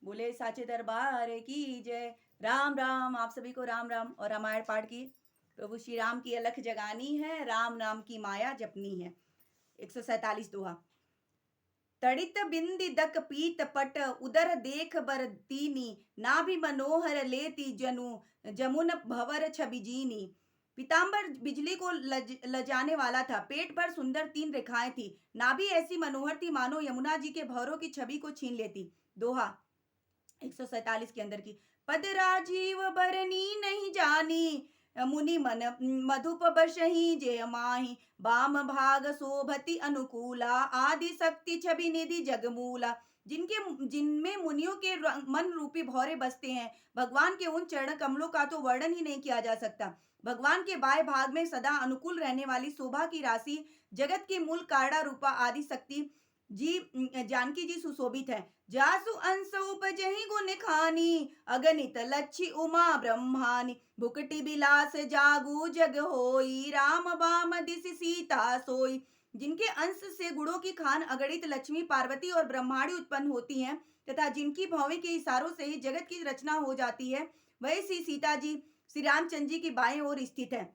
बोले साचे दरबार की जय। राम राम, आप सभी को राम राम। और रामायण पाठ की प्रभु श्री राम की अलख जगानी है, राम नाम की माया जपनी है। 147 दोहा। तड़ित बिंदी दक पीत पट, उदर देख बर दीनी, नाभि मनोहर लेती जनु, जमुन भवर छबिजीनी। पीताम्बर बिजली को लजाने वाला था, पेट पर सुंदर 3 रेखाएं थी, नाभि ऐसी मनोहर थी मानो यमुना जी के भवरों की छवि को छीन लेती। दोहा 147 के अंदर की। पद राजीव बरनी नहीं जानी, मुनि मन मधुप बसहि जे माही, बाम भाग शोभति अनुकूला, आदि शक्ति छवि निधि जगमूला। जिनमें मुनियों के मन रूपी भौरे बसते हैं, भगवान के उन चरण कमलों का तो वर्णन ही नहीं किया जा सकता। भगवान के बाएं भाग में सदा अनुकूल रहने वाली शोभा की राशि, जगत की मूल कारणा रूपा आदि शक्ति जी जानकी जी सुशोभित है। जासु अंश उपजहि गुण खानी, अगणित लच्छी उमा ब्रह्मानी, भुकटी बिलास जागु जग होई, राम बाम दिसि सीता सोई। जिनके अंश से गुणों की खान अगणित लक्ष्मी पार्वती और ब्रह्माणी उत्पन्न होती हैं, तथा जिनकी भौवें के इशारों से ही जगत की रचना हो जाती है, वही श्री सीता जी श्री रामचंद्र जी की बाएं ओर स्थित है।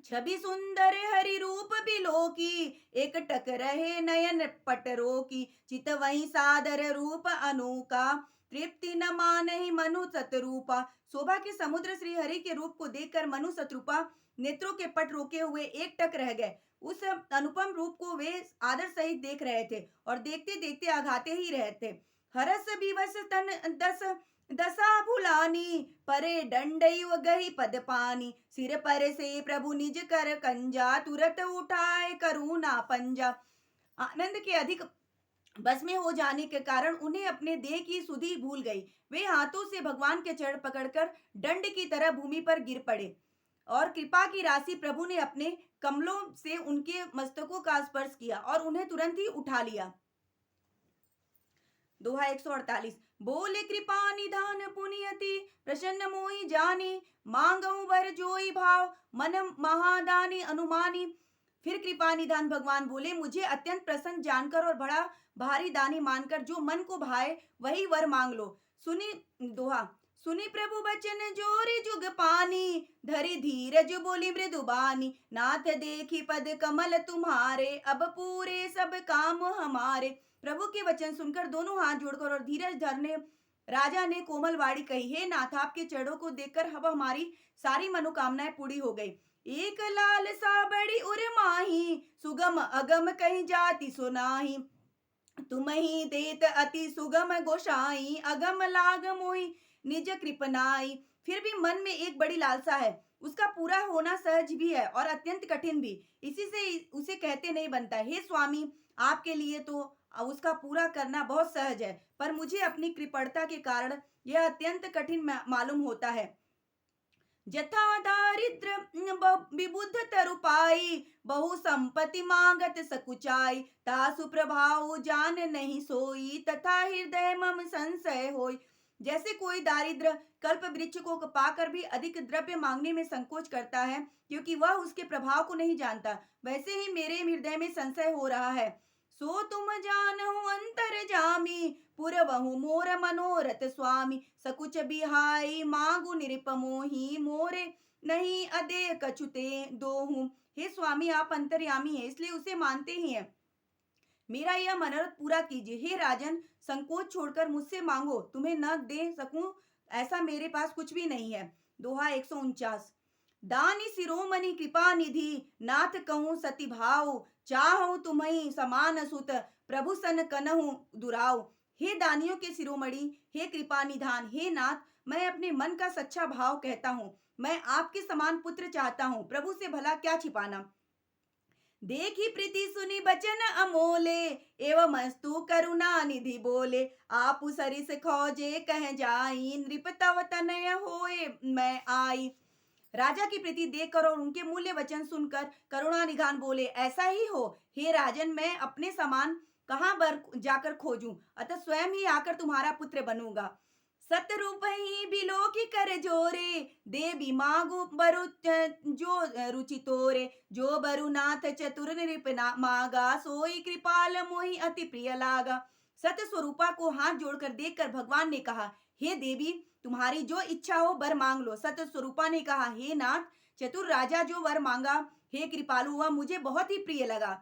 छवि सुंदर हरि रूप बिलो की, एक टक रहे नयन पटरो की, चित वही सादर रूप अनूका, तृप्ति न मानहि मनु सतरूपा। शोभा के समुद्र श्री हरि के रूप को देखकर मनु शत्रुपा नेत्रों के पट रोके हुए एक टक रह गए। उस अनुपम रूप को वे आदर सहित देख रहे थे और देखते देखते आघाते ही रहे थे। हरस विवश तन दस दशा भुलानी, परे दंडयु गही पद पानी, सिर पर से प्रभु निज कर कंजा, तुरत उठाए करुणा पंजा। आनंद के अधिक बस में हो जाने के कारण उन्हें अपने देह की सुधि भूल गई। वे हाथों से भगवान के चरण पकड़कर दंड की तरह भूमि पर गिर पड़े और कृपा की राशि प्रभु ने अपने कमलों से उनके मस्तकों का स्पर्श किया और उन्हें तुरंत ही उठा लिया। दोहा 148। बोले कृपा निधान पुनियति, प्रसन्न मोहि जानी, मांगऊ वर जोई भाव, मन महादानी अनुमानी। फिर कृपा निधान भगवान बोले, मुझे अत्यंत प्रसन्न जानकर और बड़ा भारी दानी मानकर जो मन को भाए वही वर मांग लो। सुनी दोहा। सुनी प्रभु बचन जोरी जुग पानी, धरि धीरज बोली मृदुबानी, नाथ देखी पद कमल तुम्हारे, अब पूरे सब काम हमारे। प्रभु के वचन सुनकर दोनों हाथ जोड़कर और धीरज धरने राजा ने कोमल वाणी कही, हे नाथ, आपके चरणों को देखकर अब हमारी सारी मनोकामनाएं पूरी हो गई। एक लाल सा बड़ी उर माही, सुगम अगम कहीं जाति सुनाही, तुम ही देत अति सुगम गोसाई, अगम लाग मोहि निज कृपनाई। फिर भी मन में एक बड़ी लालसा है, उसका पूरा होना सहज भी है और अत्यंत कठिन भी, इसी से उसे कहते नहीं बनता। हे स्वामी, आपके लिए तो उसका पूरा करना बहुत सहज है, पर मुझे अपनी कृपणता के कारण यह अत्यंत कठिन मालूम होता है। जथा दारिद्र विबुद्ध तरुपाई, बहु संपत्ति मांगत सकुचाई, तासु प्रभाव जान नहीं सोई, तथा हृदय मम संशय होई। जैसे कोई दारिद्र कल्प वृक्ष को पाकर भी अधिक द्रव्य मांगने में संकोच करता है, क्योंकि वह उसके प्रभाव को नहीं जानता, वैसे ही मेरे हृदय में संशय हो रहा है। सो तुम जानहु अंतर जामी, पुरवहु मोर मनोरथ स्वामी, सकुच बिहाई मांगु निरपमोही, मोरे नहीं अदे कछुते दोहूं। हे स्वामी, आप अंतर्यामी हैं, इसलिए उसे मानते ही हैं। मेरा यह मनोरथ पूरा कीजिए। हे राजन, संकोच छोड़कर मुझसे मांगो, तुम्हें न दे सकूं ऐसा मेरे पास कुछ भी नहीं है। दोहा 149। दानी शिरोमणि कृपा निधि, नाथ कहूँ सती भाव, चाहूं तुम्हें समान सुत, प्रभु सन कनहु दुराव। हे दानियों के शिरोमणि, हे कृपा निधान, हे नाथ, मैं अपने मन का सच्चा भाव कहता हूँ। मैं आपके समान पुत्र चाहता हूँ, प्रभु से भला क्या छिपाना। देखी प्रीति सुनी बचन अमोले, एवं मस्तु करुणा निधि बोले, आप सरिस खोजे कह जाई, नृप तव तनय होए मैं आई। राजा की प्रीति देखकर और उनके मूल्य वचन सुनकर करुणा निधान बोले, ऐसा ही हो हे राजन, मैं अपने समान कहाँ बर जाकर खोजूं, अतः स्वयं ही आकर तुम्हारा पुत्र बनूंगा। सतरूप ही बिलो की कर जोरे, देवी मागु बरु जो रुचि तोरे, जो बरु नाथ चतुर नृप मागा, सोई कृपाल मोहि अति प्रिय लागा। सत्य स्वरूपा को हाथ जोड़कर देखकर भगवान ने कहा, हे देवी, तुम्हारी जो इच्छा हो वर मांग लो। सत्य स्वरूपा ने कहा, हे नाथ, चतुर राजा जो वर मांगा, हे कृपालु, वह मुझे बहुत ही प्रिय लगा।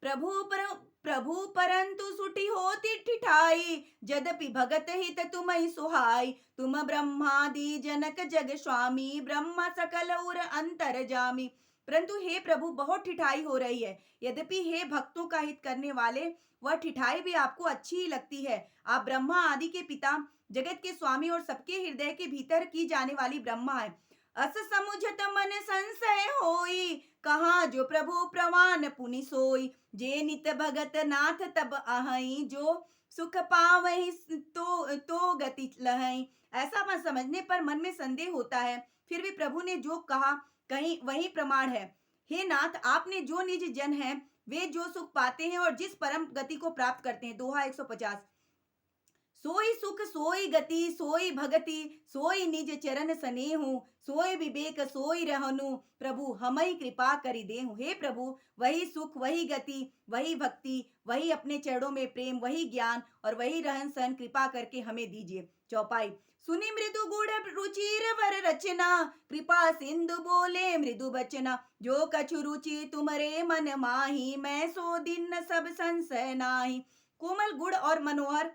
प्रभु पर प्रभु परंतु सुठी होती ठिठाई, यद्यपि भगत हित तुम्हि सुहाई। तुम ब्रह्मादि जनक जग स्वामी, ब्रह्म सकल उर अंतर जामी। परंतु हे प्रभु, बहुत ठिठाई हो रही है। यद्यपि हे भक्तों का हित करने वाले, वह ठिठाई भी आपको अच्छी ही लगती है। आप ब्रह्मा आदि के पिता, जगत के स्वामी और सबके हृदय के भीतर की जाने वाली ब्रह्मा है। अस समुझत मन संशय होई, कहा जो प्रभु प्रवान पुनि सोई। जे नित भगत नाथ तब आहई, जो सुख पावहि तो गति लहई। ऐसा मत समझने पर मन में संदेह होता है, फिर भी प्रभु ने जो कहा कहीं वही प्रमाण है। हे नाथ, आपने जो निज जन है वे जो सुख पाते हैं और जिस परम गति को प्राप्त करते हैं। दोहा 150। सोई सुख सोई गति सोई भगति, सोई निज चरण सनेहु, सोई विवेक सोई रहनु, प्रभु हमई कृपा करि देहु। हे प्रभु, वही सुख, वही गति, वही भक्ति, वही अपने चरणों में प्रेम, वही ज्ञान और वही रहन सहन कृपा करके हमें दीजिए। चौपाई। सुनि मृदु गुण रुचिर वर रचना, कृपा सिंधु बोले मृदु बचना। जो कछु रुचि तुमरे मन माही, मैं सो दिन सब संशय नाही। कोमल गुण और मनोहर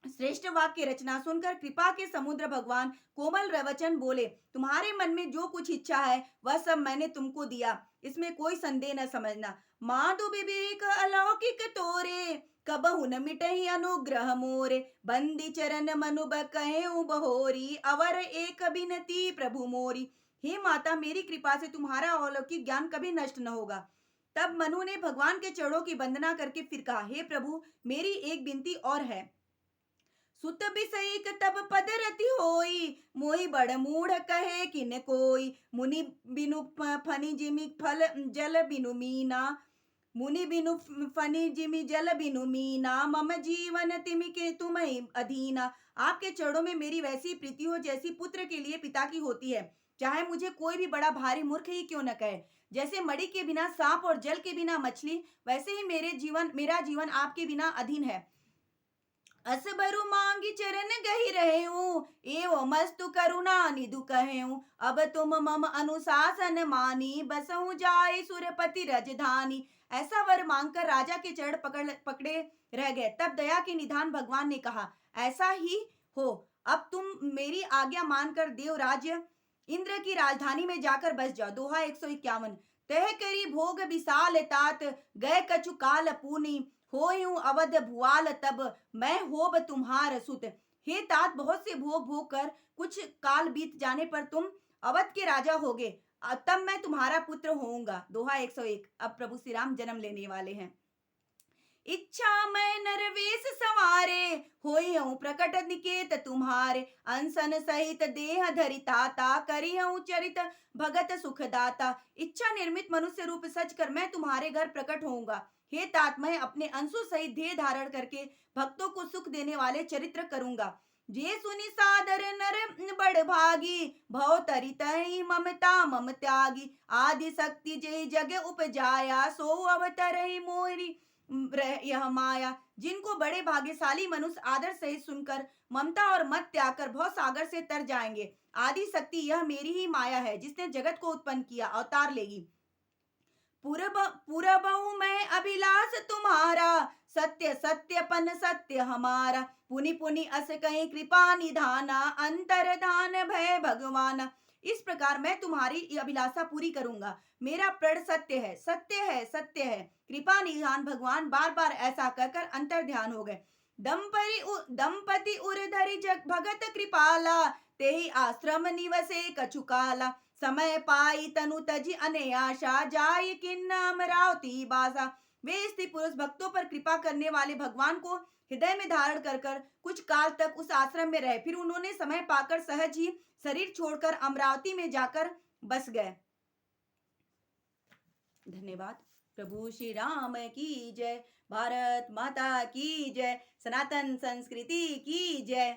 श्रेष्ठ वाक्य रचना सुनकर कृपा के समुद्र भगवान कोमल वचन बोले, तुम्हारे मन में जो कुछ इच्छा है वह सब मैंने तुमको दिया, इसमें कोई संदेह न समझना। माधु विवेक अलौकिक तोरे, कबहु न मिटहि अनुग्रह मोरे। बंदी चरण मनु कहेउ बहोरी, अवर एक बिनती प्रभु मोरी। हे माता, मेरी कृपा से तुम्हारा अलौकिक ज्ञान कभी नष्ट न होगा। तब मनु ने भगवान के चरणों की वंदना करके फिर कहा, हे प्रभु, मेरी एक विनती और है। सुत बिसईक तब पद रति होई, मोहि बड़ मूढ़ कहे किन कोई। मुनि बिनु फनि जिमि फल जल बिनु मीना, मुनि बिनु फनि जिमि जल बिनु मीना। मम जीवन तिमि के तुम्हि अधीना। आपके चरणों में मेरी वैसी प्रीति हो जैसी पुत्र के लिए पिता की होती है, चाहे मुझे कोई भी बड़ा भारी मूर्ख ही क्यों न कहे। जैसे मणि के बिना सांप और जल के बिना मछली, वैसे ही मेरा जीवन आपके बिना अधीन है। असबरु मांगी चरण गही रहे हूँ, एवं मस्तु करुणा निधु कहे हूँ। अब तुम मम अनुशासन मानी, बसहु जाय सुरपति रजधानी। ऐसा वर मांगकर राजा के चरण पकड़े रह गए। तब दया के निधान भगवान ने कहा, ऐसा ही हो, अब तुम मेरी आज्ञा मानकर देवराज्य इंद्र की राजधानी में जाकर बस जाओ। दोहा 151। तह करी भोग विशाल तात, गए कछु काल पूनी। होयूं अवध भुआल तब, मैं होब तुम्हार सुत। हे तात, बहुत से भोग भोग कर कुछ काल बीत जाने पर तुम अवध के राजा होगे, तब मैं तुम्हारा पुत्र होऊंगा। दोहा 101। अब प्रभु श्री राम जन्म लेने वाले हैं। इच्छा मैं नरवेश सवारे, होइहूं प्रकट निकेत तुम्हारे। अनसन सहित देह धरि ताता, करिहूं चरित भगत सुखदाता। इच्छा निर्मित मनुष्य रूप सच कर मैं तुम्हारे घर प्रकट होऊंगा। हे तात, मैं अपने अंशु सहित देह धारण करके भक्तों को सुख देने वाले चरित्र करूंगा। जे सुनि सादर नर बड़ भागी, भव तरित ही ममता मम त्यागी। आदि शक्ति जे जग उपजाया, सो अवतरहि मोरी यह माया। जिनको बड़े भाग्यशाली मनुष्य आदर सहित सुनकर ममता और मत त्याग कर भव सागर से तर जाएंगे। आदि शक्ति यह मेरी ही माया है, जिसने जगत को उत्पन्न किया, अवतार लेगी। पूरबहु मैं अभिलाष तुम्हारा, सत्य सत्यपन सत्य हमारा। पुनि पुनि अस कहीं कृपा निधाना, अंतरधान भय भगवाना। इस प्रकार मैं तुम्हारी अभिलाषा पूरी करूंगा। मेरा प्रण सत्य है, सत्य है, सत्य है। कृपा निधान भगवान बार बार ऐसा कहकर अंतर ध्यान हो गए। दंपति उरधरि जग भगत कृपाला, तेहि आश्रम निवसे कछुकाला। समय पाई तनु तजि अनयाशा, जाय किन्न अमरावती बासा। वे स्त्री पुरुष भक्तों पर कृपा करने वाले भगवान को हृदय में धारण कर कर कुछ काल तक उस आश्रम में रहे। फिर उन्होंने समय पाकर सहज ही शरीर छोड़कर अमरावती में जाकर बस गए। धन्यवाद। प्रभु श्री राम की जय। भारत माता की जय। सनातन संस्कृति की जय।